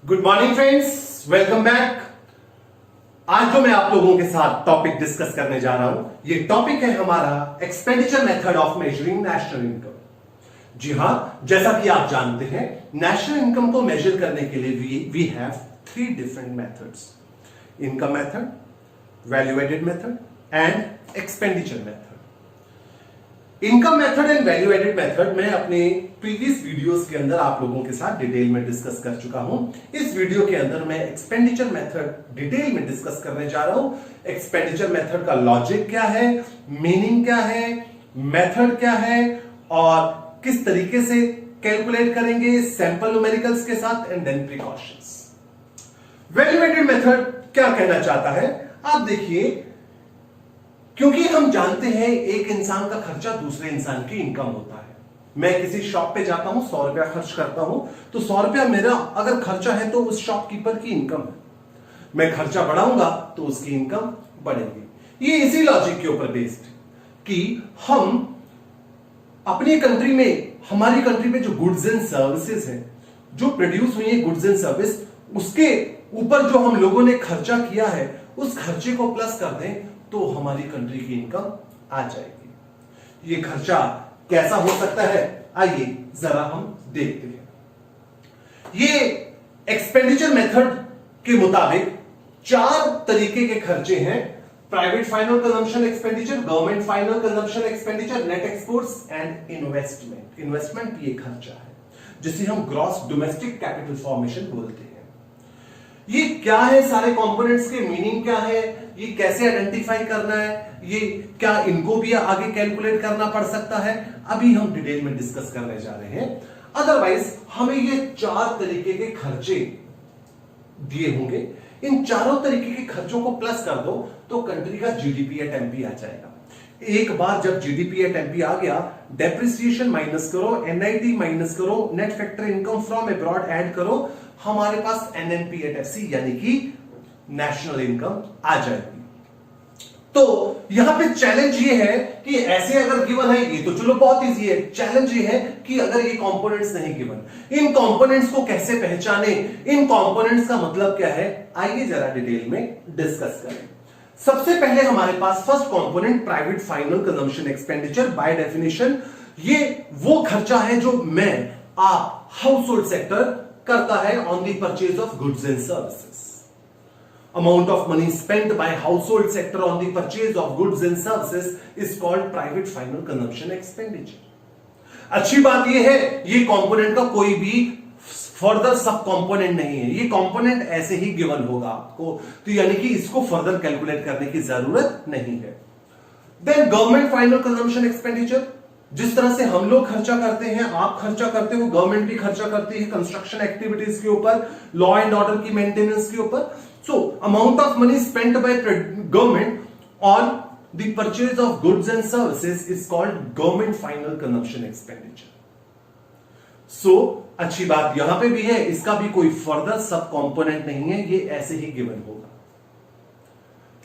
Good morning friends, welcome back. आज जो मैं आप लोगों के साथ टॉपिक डिस्कस करने जा रहा हूं, ये टॉपिक है हमारा expenditure method of measuring national income. जी हां, जैसा कि आप जानते हैं, नेशनल इनकम को मेजर करने के लिए we have 3 different methods: income method, value added method and expenditure method. Income method and value added method मैं अपने प्रीवियस वीडियोस के अंदर आप लोगों के साथ डिटेल में डिस्कस कर चुका हूं। इस वीडियो के अंदर मैं एक्सपेंडिचर मेथड डिटेल में डिस्कस करने जा रहा हूं। एक्सपेंडिचर मेथड का लॉजिक क्या है, मीनिंग क्या है, मेथड क्या है और किस तरीके से कैलकुलेट करेंगे सैंपल न्यूमेरिकल्स के साथ and then precautions. Value added method क्या कहना चाहता है, आप देखिए, क्योंकि हम जानते हैं एक इंसान का खर्चा दूसरे इंसान की इनकम होता है। मैं किसी शॉप पे जाता हूं, 100 रुपया खर्च करता हूं, तो 100 रुपया मेरा अगर खर्चा है तो उस शॉपकीपर की इनकम है। मैं खर्चा बढ़ाऊंगा तो उसकी इनकम बढ़ेगी। ये इसी लॉजिक के ऊपर बेस्ड कि हम अपनी कंट्री में, हमारी कंट्री में जो गुड्स एंड सर्विसेज हैं, जो प्रोड्यूस हुई है गुड्स एंड सर्विस, उसके ऊपर जो हम लोगों ने खर्चा किया है, उस खर्चे को प्लस कर दें तो हमारी कंट्री की इनकम आ जाएगी। ये खर्चा कैसा हो सकता है, आइए जरा हम देखते हैं। ये एक्सपेंडिचर मेथड के मुताबिक 4 तरीके के खर्चे हैं: private final consumption expenditure, government final consumption expenditure, net exports and investment. Investment ये खर्चा है जिसे हम ग्रॉस डोमेस्टिक कैपिटल फॉर्मेशन बोलते हैं। ये क्या है, सारे कंपोनेंट्स के मीनिंग क्या है, ये कैसे आइडेंटिफाई करना है, ये क्या इनको भी आगे कैलकुलेट करना पड़ सकता है, अभी हम डिटेल में डिस्कस करने जा रहे हैं। अदरवाइज हमें ये 4 तरीके के खर्चे दिए होंगे, इन चारों तरीके के खर्चों को प्लस कर दो तो कंट्री का जीडीपी एट एमपी आ जाएगा। एक बार जब जीडीपी एट एमपी आ गया, डेप्रिसिएशन माइनस करो, एनआईटी माइनस करो, net factor income from abroad add करो, हमारे पास एनएनपी एट एफसी यानी कि नेशनल इनकम आ जाएगी। तो यहां पे चैलेंज ये है कि ऐसे अगर गिवन है, ये तो चलो बहुत इजी है। चैलेंज ये है कि अगर ये कंपोनेंट्स नहीं गिवन, इन कंपोनेंट्स को कैसे पहचाने, इन कंपोनेंट्स का मतलब क्या है, आइए जरा डिटेल में डिस्कस करें। सबसे पहले हमारे पास first component private final consumption expenditure. By definition ये वो खर्चा है जो मैं, आप, हाउस होल्ड सेक्टर करता है on the purchase of goods and services. Amount of money spent by household sector on the purchase of goods and services is called private final consumption expenditure. अच्छी बात यह है, ये कंपोनेंट का कोई भी फर्दर सब कंपोनेंट नहीं है, ये कंपोनेंट ऐसे ही गिवन होगा आपको, तो यानी कि इसको फर्दर कैलकुलेट करने की जरूरत नहीं है। Then government final consumption expenditure, जिस तरह से हम लोग खर्चा करते हैं, आप खर्चा करते हो, गवर्नमेंट भी खर्चा करती है कंस्ट्रक्शन एक्टिविटीज के ऊपर, लॉ एंड ऑर्डर की मेंटेनेंस के ऊपर। So, amount of money spent by government on the purchase of goods and services is called government final consumption expenditure. So, अच्छी बात यहां पे भी है, इसका भी कोई फर्दर सब कंपोनेंट नहीं है, ये ऐसे ही गिवन होगा।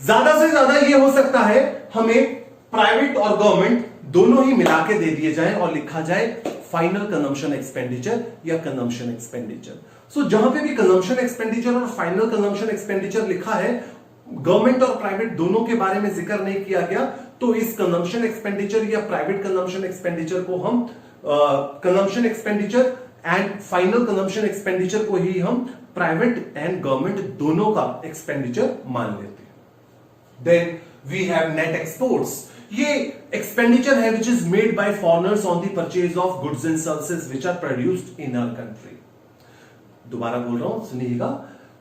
ज्यादा से ज्यादा ये हो सकता है हमें प्राइवेट और गवर्नमेंट दोनों ही मिला के दे दिए जाए और लिखा जाए फाइनल कंजम्पशन एक्सपेंडिचर या कंजम्पशन एक्सपेंडिचर। सो जहां पे भी कंजम्पशन एक्सपेंडिचर और फाइनल कंजम्पशन एक्सपेंडिचर लिखा है, गवर्नमेंट और प्राइवेट दोनों के बारे में जिक्र नहीं किया गया, तो इस कंजम्पशन एक्सपेंडिचर या प्राइवेट कंजम्पशन एक्सपेंडिचर को हम consumption expenditure and final consumption expenditure को ही हम प्राइवेट एंड गवर्नमेंट दोनों का एक्सपेंडिचर मान लेते हैं। Then we have net exports. ये एक्सपेंडिचर है which is made by foreigners on the purchase of goods and services which are produced in our country. दोबारा बोल रहा हूं, सुनिएगा,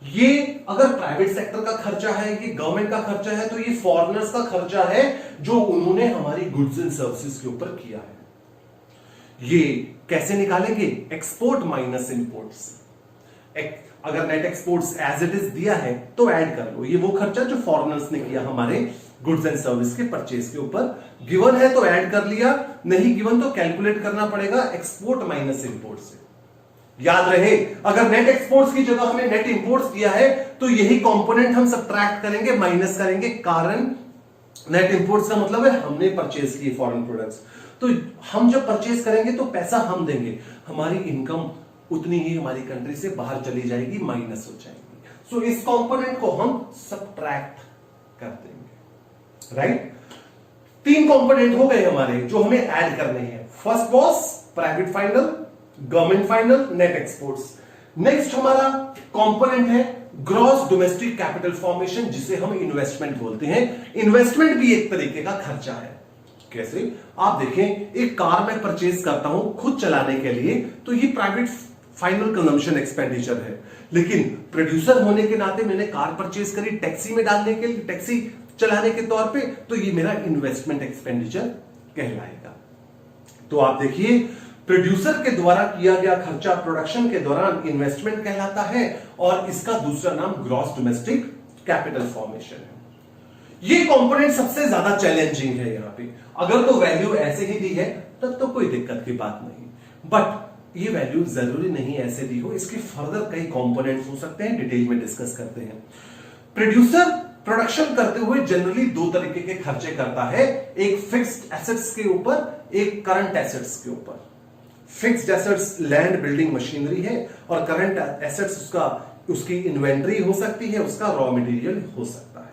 ये अगर प्राइवेट सेक्टर का खर्चा है, ये गवर्नमेंट का खर्चा है, तो ये फॉरेनर्स का खर्चा है जो उन्होंने हमारी गुड्स एंड सर्विसेज के ऊपर किया है। ये कैसे निकालेंगे, एक्सपोर्ट माइनस इंपोर्ट्स। अगर net exports as it is दिया है तो ऐड कर लो, ये वो खर्चा जो फॉरेनर्स ने किया हमारे गुड्स एंड सर्विस के परचेज के ऊपर। गिवन है तो ऐड कर लिया, नहीं गिवन तो कैलकुलेट करना पड़ेगा एक्सपोर्ट माइनस इंपोर्ट से। याद रहे, अगर नेट एक्सपोर्ट्स की जगह हमें नेट इंपोर्ट्स दिया है तो यही कंपोनेंट हम सब्ट्रैक्ट करेंगे, माइनस करेंगे, कारण नेट इंपोर्ट्स का मतलब है हमने परचेज किए फॉरेन प्रोडक्ट्स, तो हम जब परचेज करेंगे तो पैसा हम देंगे, हमारी इनकम उतनी ही हमारी कंट्री से बाहर चली जाएगी, माइनस हो जाएगी। सो इस कंपोनेंट को हम सब्ट्रैक्ट कर देंगे, राइट। 3 कंपोनेंट हो गए हमारे जो हमें ऐड करने हैं। First was private final, government final, net exports. Next हमारा कंपोनेंट है ग्रॉस डोमेस्टिक कैपिटल फॉर्मेशन, जिसे हम इन्वेस्टमेंट बोलते हैं। इन्वेस्टमेंट भी एक तरीके का खर्चा है। कैसे? आप देखें, एक कार मैं परचेज करता हूं खुद चलाने के लिए, तो ये प्राइवेट फाइनल कंजम्पशन एक्सपेंडिचर है। लेकिन प्रोड्यूसर होने के नाते मैंने कार परचेज करी टैक्सी में डालने के लिए, टैक्सी चलाने के तौर पे, तो ये मेरा इन्वेस्टमेंट एक्सपेंडिचर कहलाएगा। तो आप देखिए, प्रोड्यूसर के द्वारा किया गया खर्चा प्रोडक्शन के दौरान इन्वेस्टमेंट कहलाता है, और इसका दूसरा नाम ग्रॉस डोमेस्टिक कैपिटल फॉर्मेशन है। ये कंपोनेंट सबसे ज्यादा चैलेंजिंग है यहां पे। अगर तो वैल्यू ऐसे ही दी है तब तो कोई दिक्कत की बात नहीं, बट ये वैल्यू जरूरी नहीं ऐसे दी हो, इसके फर्दर कई कंपोनेंट्स हो सकते हैं, डिटेल में डिस्कस करते हैं। प्रोड्यूसर प्रोडक्शन करते हुए जनरली 2 तरीके के खर्चे करता है, एक फिक्स्ड एसेट्स के ऊपर, एक करंट एसेट्स के ऊपर। Fixed assets land, building, machinery है, और करंट एसेट्स उसकी इन्वेंट्री हो सकती है, उसका रॉ मटेरियल हो सकता है।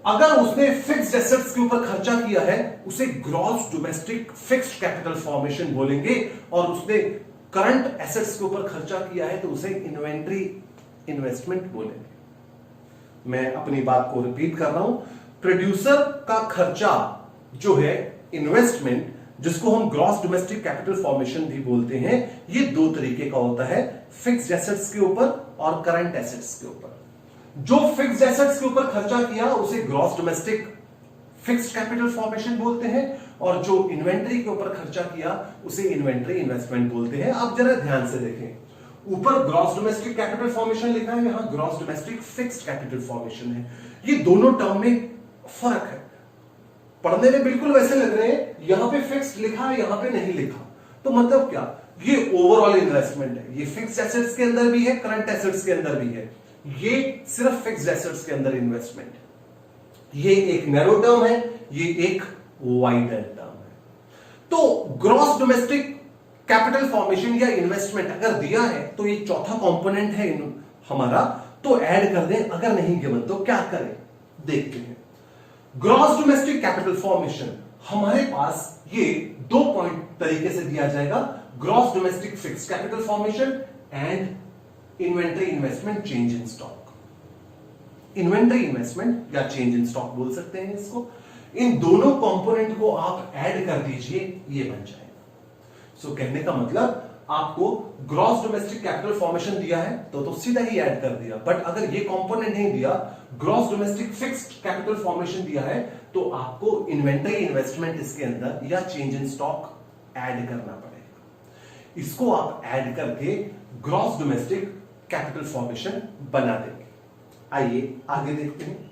अगर उसने फिक्स्ड एसेट्स के ऊपर खर्चा किया है, उसे gross domestic fixed capital formation बोलेंगे, और उसने करंट एसेट्स के ऊपर खर्चा किया है तो उसे इन्वेंट्री इन्वेस्टमेंट बोलेंगे। मैं अपनी बात को रिपीट कर रहा हूं, प्रोड्यूसर का खर्चा जो है इन्वेस्टमेंट, जिसको हम ग्रॉस डोमेस्टिक कैपिटल फॉर्मेशन भी बोलते हैं, ये 2 तरीके का होता है, फिक्स्ड एसेट्स के ऊपर और करंट एसेट्स के ऊपर। जो फिक्स्ड एसेट्स के ऊपर खर्चा किया उसे gross domestic fixed capital formation बोलते हैं, और जो इन्वेंट्री के ऊपर खर्चा किया उसे इन्वेंट्री इन्वेस्टमेंट बोलते हैं। आप जरा ध्यान से देखें, ऊपर ग्रॉस डोमेस्टिक कैपिटल फॉर्मेशन लिखा है, यहां gross domestic fixed capital formation है। ये दोनों टर्म में फर्क है, पढ़ने में बिल्कुल वैसे लग रहे हैं, यहां पे फिक्स्ड लिखा है, यहां पे नहीं लिखा, तो मतलब क्या, ये ओवरऑल इन्वेस्टमेंट है। ये फिक्स्ड एसेट्स के अंदर भी है, करंट एसेट्स के अंदर भी है, ये सिर्फ फिक्स्ड एसेट्स के अंदर इन्वेस्टमेंट है। ये एक नैरो टर्म है, ये एक वाइडर टर्म है। तो ग्रॉस डोमेस्टिक कैपिटल फॉर्मेशन या इन्वेस्टमेंट अगर दिया है तो ये चौथा कंपोनेंट है हमारा, तो ऐड कर दें, अगर नहीं गिवन तो क्या करें, देखते हैं। ग्रॉस डोमेस्टिक कैपिटल फॉर्मेशन हमारे पास ये 2 पॉइंट तरीके से दिया जाएगा, gross domestic fixed capital formation and inventory investment change in stock. Inventory investment या चेंज इन स्टॉक बोल सकते हैं इसको। इन दोनों कंपोनेंट को आप ऐड कर दीजिए, ये बन जाएगा। कहने का मतलब, आपको ग्रॉस डोमेस्टिक कैपिटल फॉर्मेशन दिया है तो सीधा ही ऐड कर दिया, बट अगर ये कंपोनेंट नहीं दिया, gross domestic fixed capital formation दिया है, तो आपको इन्वेंट्री इन्वेस्टमेंट इसके अंदर या चेंज इन स्टॉक ऐड करना पड़ेगा। इसको आप ऐड करके ग्रॉस डोमेस्टिक कैपिटल फॉर्मेशन बना देंगे। आइए आगे देखते हैं।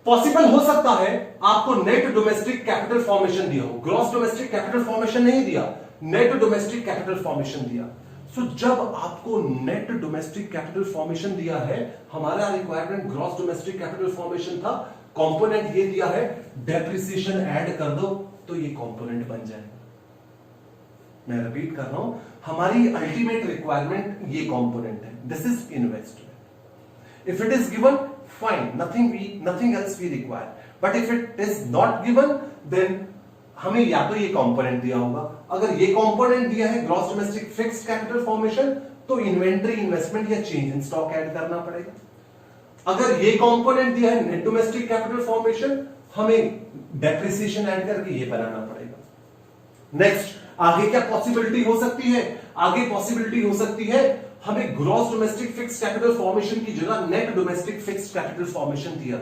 पॉसिबल हो सकता है आपको नेट डोमेस्टिक कैपिटल फॉर्मेशन दिया हो, ग्रॉस डोमेस्टिक कैपिटल फॉर्मेशन नहीं दिया, नेट डोमेस्टिक कैपिटल फॉर्मेशन दिया। जब आपको नेट डोमेस्टिक कैपिटल फॉर्मेशन दिया है, हमारा requirement gross domestic capital formation था, कंपोनेंट ये दिया है, डेप्रिसिएशन ऐड कर दो तो ये कंपोनेंट बन जाएगा। मैं रिपीट कर रहा हूं, हमारी अल्टीमेट रिक्वायरमेंट ये कंपोनेंट है, this is investment. If it is given, fine, nothing else we require, but if it is not given, then हमें या तो ये कंपोनेंट दिया होगा, अगर ये कंपोनेंट दिया है gross domestic fixed capital formation, तो इन्वेंट्री इन्वेस्टमेंट या चेंज इन स्टॉक ऐड करना पड़ेगा। अगर ये कंपोनेंट दिया है नेट डोमेस्टिक कैपिटल फॉर्मेशन, हमें डेप्रिसिएशन ऐड करके ये बनाना पड़ेगा। नेक्स्ट, आगे क्या पॉसिबिलिटी हो सकती है? आगे पॉसिबिलिटी हो सकती है हमें gross domestic fixed capital formation की जगह net domestic fixed capital formation दिया।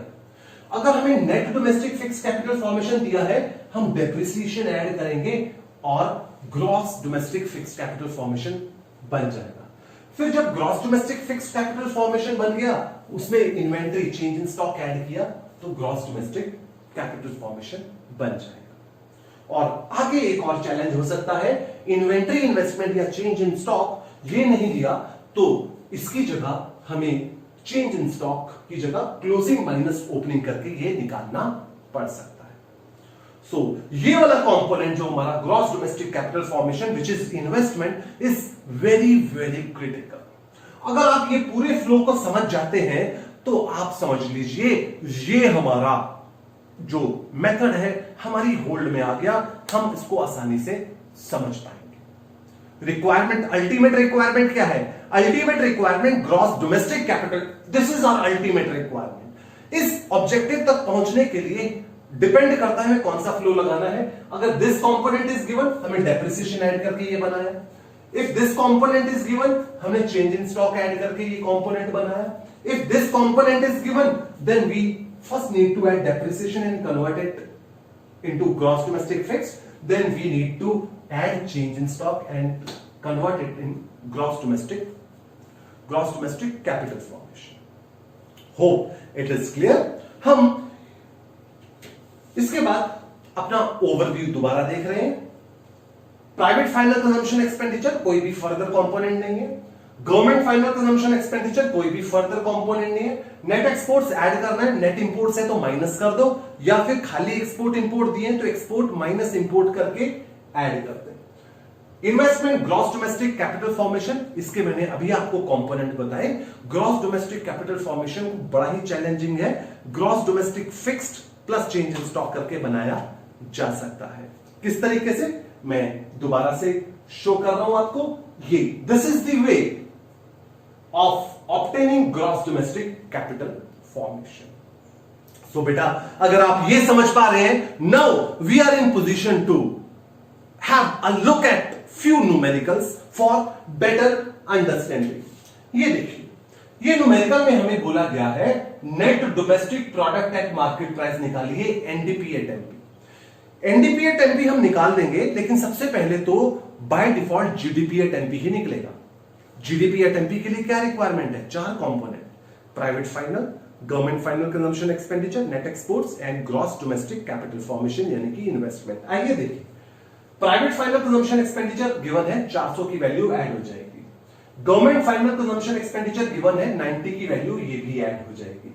अगर हमें net domestic fixed capital formation दिया है, हम डेप्रिसिएशन ऐड करेंगे और gross domestic fixed capital formation बन जाएगा। फिर जब gross domestic fixed capital formation बन गया, उसमें inventory change in stock add किया, तो ग्रॉस डोमेस्टिक कैपिटल फॉर्मेशन बन जाएगा। और आगे एक और चैलेंज हो सकता है, इन्वेंट्री इन्वेस्टमेंट या चेंज इन स्टॉक ये नहीं दिया, तो इसकी जगह हमें चेंज इन स्टॉक की जगह क्लोजिंग माइनस ओपनिंग करके ये निकालना पड़ सकता है। सो ये वाला कंपोनेंट जो हमारा gross domestic capital formation which is investment is very very critical. अगर आप ये पूरे फ्लो को समझ जाते हैं तो आप समझ लीजिए ये हमारा जो मेथड है हमारी होल्ड में आ गया, हम इसको आसानी से समझ पाएंगे। रिक्वायरमेंट, अल्टीमेट रिक्वायरमेंट क्या है? Ultimate requirement gross domestic capital, this is our ultimate requirement. इस ऑब्जेक्टिव तक पहुंचने के लिए डिपेंड करता है कौन सा फ्लो लगाना है। अगर दिस कंपोनेंट इज गिवन, हमने डेप्रिसिएशन ऐड करके ये बनाया। If this component is given, हमने चेंज इन स्टॉक ऐड करके ये कंपोनेंट बनाया। If this component is given, then we first need to add depreciation and convert it into gross domestic fixed, then we need to add change in stock and convert it in gross domestic capital formation. Hope it is clear. हम इसके बाद अपना overview दोबारा देख रहे हैं। Private final consumption expenditure कोई भी फर्दर कंपोनेंट नहीं है। गवर्नमेंट फाइनल कंजम्पशन एक्सपेंडिचर कोई भी फर्दर कंपोनेंट नहीं है। नेट एक्सपोर्ट्स ऐड करना है, नेट इंपोर्ट्स है तो माइनस कर दो, या फिर खाली एक्सपोर्ट इंपोर्ट दिए तो एक्सपोर्ट माइनस इंपोर्ट करके ऐड कर दे। Investment gross domestic capital formation, इसके मैंने अभी आपको कंपोनेंट बताए। ग्रॉस डोमेस्टिक कैपिटल फॉर्मेशन बड़ा ही चैलेंजिंग है। Gross domestic fixed plus change in stock करके बनाया जा सकता है। किस तरीके से, मैं दोबारा से शो कर रहा हूं आपको। ये this is the way of obtaining gross domestic capital formation. So बेटा, अगर आप ये समझ पा रहे हैं, now we are in position to have a look at few numericals for better understanding. ये देखिए, ये न्यूमेरिकल में हमें बोला गया है net domestic product at market price निकालिए, NDP at MP. NDP at MP हम निकाल देंगे, लेकिन सबसे पहले तो by default GDP at MP ही निकलेगा। जीडीपी एट एमपी के लिए क्या रिक्वायरमेंट है? 4 component, private final, government final consumption expenditure, net exports and gross domestic capital formation यानी कि इन्वेस्टमेंट। आइए देखिए, private final consumption expenditure given है, 400 की वैल्यू ऐड हो जाएगी। Government final consumption expenditure given है, 90 की वैल्यू, ये भी ऐड हो जाएगी।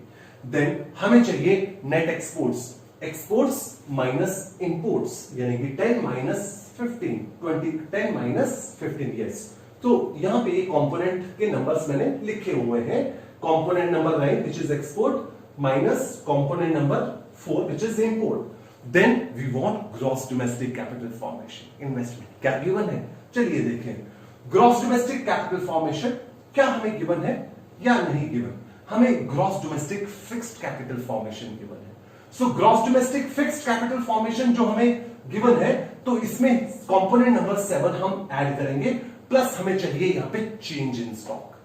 देन हमें चाहिए net exports, exports minus imports यानी कि 10 माइनस 15, 20, 10 माइनस 15 यस। तो यहां पे ये कंपोनेंट के नंबर्स मैंने लिखे हुए हैं। Component number 9 which is export minus component number 4 which is import. Then we want gross domestic capital formation, investment क्या गिवन है? चलिए देखें, ग्रॉस डोमेस्टिक कैपिटल फॉर्मेशन क्या हमें गिवन है या नहीं गिवन? हमें gross domestic fixed capital formation given है। So gross domestic fixed capital formation जो हमें गिवन है, तो इसमें कंपोनेंट नंबर 7 हम ऐड करेंगे, प्लस हमें चाहिए यहां पे change in stock,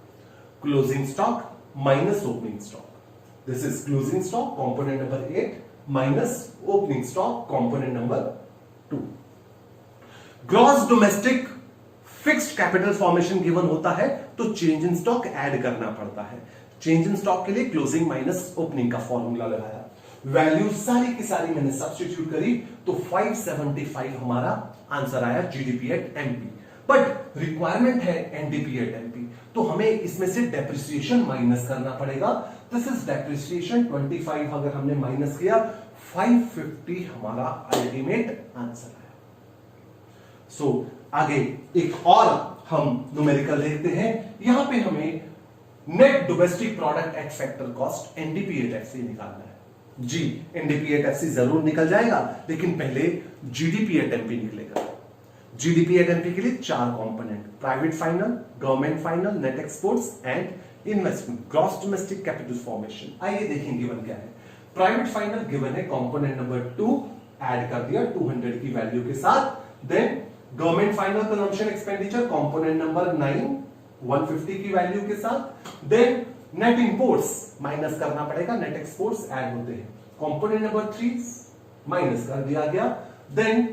closing stock minus opening stock. This is closing stock component number 8 minus opening stock component number 2। Gross domestic fixed capital formation given होता है तो चेंज इन स्टॉक ऐड करना पड़ता है। चेंज इन स्टॉक के लिए closing minus opening का formula लगाया, वैल्यू सारी की सारी मैंने सब्स्टिट्यूट करी, तो 575 हमारा आंसर आया GDP at MP. But requirement है एनडीपी एट एमपी, तो हमें इसमें से डेप्रिसिएशन माइनस करना पड़ेगा। दिस इज डेप्रिसिएशन 25 अगर हमने माइनस किया, 550 हमारा अल्टीमेट आंसर आया। सो आगे एक और हम न्यूमेरिकल देखते हैं। यहां पे हमें net domestic product eight factor cost NDP at FC निकालना है। जी, एनडीपी एट एफसी जरूर निकल जाएगा, लेकिन पहले जीडीपी एट एमपी निकलेगा। जीडीपी एट एमपी के लिए 4 component, private final, government final, net exports and investment, gross domestic capital formation. आइए देखें गिवन क्या है। प्राइवेट फाइनल गिवन है कंपोनेंट नंबर 2 ऐड कर दिया 200 की वैल्यू के साथ। Then government final consumption expenditure component number 9 150 की वैल्यू के साथ। देन नेट इंपोर्ट्स माइनस करना पड़ेगा, नेट एक्सपोर्ट्स ऐड होते हैं, कंपोनेंट नंबर 3 माइनस कर दिया गया। Then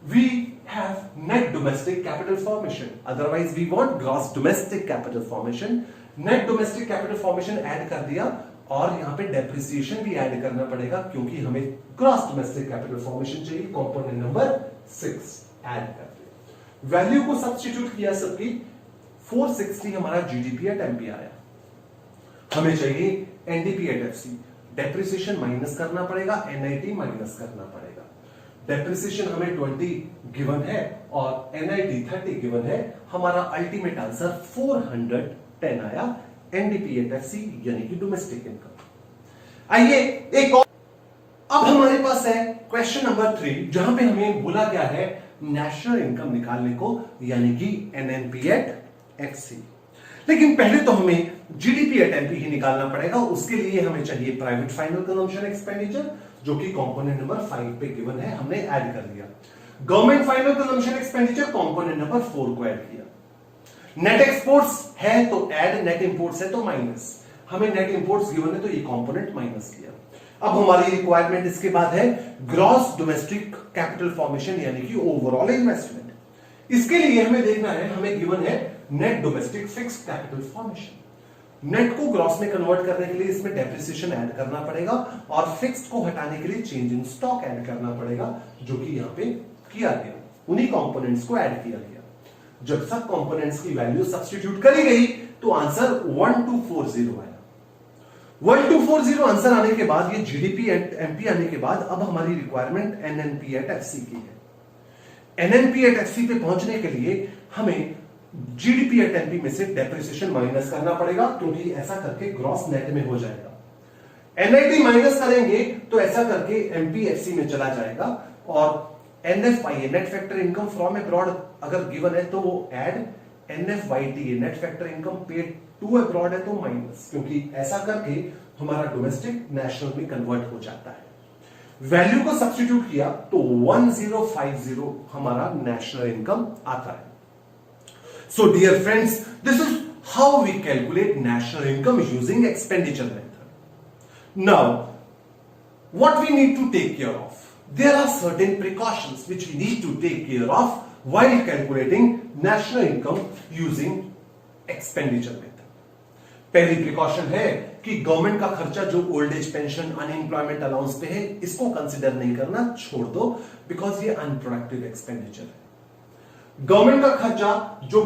we have net domestic capital formation, otherwise we want gross domestic capital formation. Net domestic capital formation add कर दिया, और यहां पे डेप्रिसिएशन भी ऐड करना पड़ेगा क्योंकि हमें ग्रॉस डोमेस्टिक कैपिटल फॉर्मेशन चाहिए, कंपोनेंट नंबर 6 ऐड कर दिया। वैल्यू को सब्स्टिट्यूट किया सबकी, 460 हमारा जीडीपी एट एमपी आया। हमें चाहिए NDP at FC, depreciation minus करना पड़ेगा, एनआईटी माइनस करना पड़ेगा। डेप्रिसिएशन हमें 20 गिवन है और एनआईटी 30 गिवन है। हमारा अल्टीमेट आंसर 410 आया, एनडीपीएट-एफसी यानी कि डोमेस्टिक इनकम। आइए एक और, अब हमारे पास है क्वेश्चन नंबर 3, जहां पे हमें बोला गया है नेशनल इनकम निकालने को, यानी कि एनएनपीएट-एफसी। लेकिन पहले तो हमें जीडीपी-एट-एनपी ही निकालना पड़ेगा। उसके लिए हमें चाहिए प्राइवेट फाइनल कंजम्पशन एक्सपेंडिचर, जो कि कंपोनेंट नंबर 5 पे गिवन है, हमने ऐड कर दिया। Government final consumption expenditure component number 4 को ऐड किया। नेट एक्सपोर्ट्स है तो ऐड, नेट इंपोर्ट्स है तो माइनस। हमें नेट इंपोर्ट्स गिवन है तो ये कंपोनेंट माइनस किया। अब हमारी रिक्वायरमेंट इसके बाद है ग्रॉस डोमेस्टिक कैपिटल फॉर्मेशन, यानी कि ओवरऑल इन्वेस्टमेंट। इसके लिए हमें देखना है, हमें गिवन है net domestic fixed capital formation. Net को ग्रॉस में कन्वर्ट करने के लिए इसमें डेप्रिसिएशन ऐड करना पड़ेगा और फिक्स्ड को हटाने के लिए चेंज इन स्टॉक ऐड करना पड़ेगा, जो कि यहां पे किया गया। उन्हीं कंपोनेंट्स को ऐड किया गया। जब सब कंपोनेंट्स की वैल्यू सब्स्टिट्यूट करी गई तो आंसर 1240 आया। 1240 आंसर आने के बाद, ये जीडीपी एमपी आने के बाद, अब हमारी रिक्वायरमेंट एनएनपीएट-एफसी की है। एनएनपीएट-एफसी पे पहुंचने के लिए हमें जीडीपी-एट-एनपी में से डेप्रिसिएशन माइनस करना पड़ेगा, क्योंकि ऐसा करके ग्रॉस नेट में हो जाएगा। एनआईटी माइनस करेंगे तो ऐसा करके एमपीएफसी में चला जाएगा। और NFIA net factor income from abroad अगर गिवन है तो वो add, NFYTA net factor income paid to abroad है तो माइनस, क्योंकि ऐसा करके हमारा डोमेस्टिक नेशनल में कन्वर्ट हो जाता है। वैल्यू को सब्स्टिट्यूट किया तो 1050 हमारा नेशनल इनकम आता है। So dear friends, this is how we calculate national income using expenditure method. Now, what we need to take care of? There are certain precautions which we need to take care of while calculating national income using expenditure method. पहली precaution है कि government का खर्चा जो old age pension, unemployment allowance पे है, इसको consider नहीं करना, छोड़ दो, बिकॉज ये अनप्रोडक्टिव एक्सपेंडिचर है। गवर्नमेंट का खर्चा जो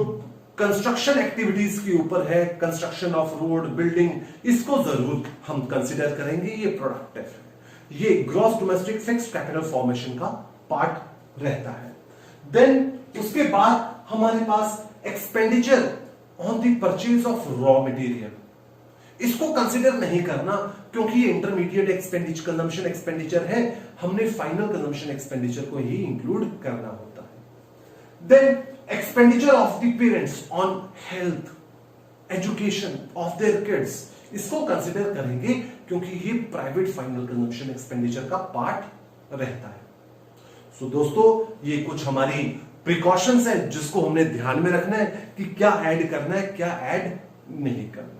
कंस्ट्रक्शन एक्टिविटीज के ऊपर है, कंस्ट्रक्शन ऑफ रोड, बिल्डिंग, इसको जरूर हम कंसिडर करेंगे, ये प्रोडक्टिव है। ये gross domestic fixed capital formation का पार्ट रहता है। देन उसके बाद हमारे पास expenditure on the purchase of raw material, इसको कंसिडर नहीं करना, क्योंकि ये इंटरमीडिएट एक्सपेंडिचर कंजम्पशन एक्सपेंडिचर है। हमने फाइनल कंजम्पशन एक्सपेंडिचर को ही इंक्लूड करना होता है। Then expenditure of the parents on health, education of their kids, इसको कंसिडर करेंगे, क्योंकि ये प्राइवेट फाइनल कंजम्पशन एक्सपेंडिचर का पार्ट रहता है। सो दोस्तों, ये कुछ हमारी प्रिकॉशंस है जिसको हमने ध्यान में रखना है कि क्या ऐड करना है, क्या ऐड नहीं करना।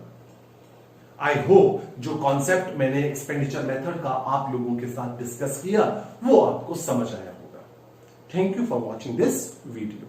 आई होप जो कॉन्सेप्ट मैंने एक्सपेंडिचर मेथड का आप लोगों के साथ डिस्कस किया वो आपको समझ आया होगा। Thank you for watching this video.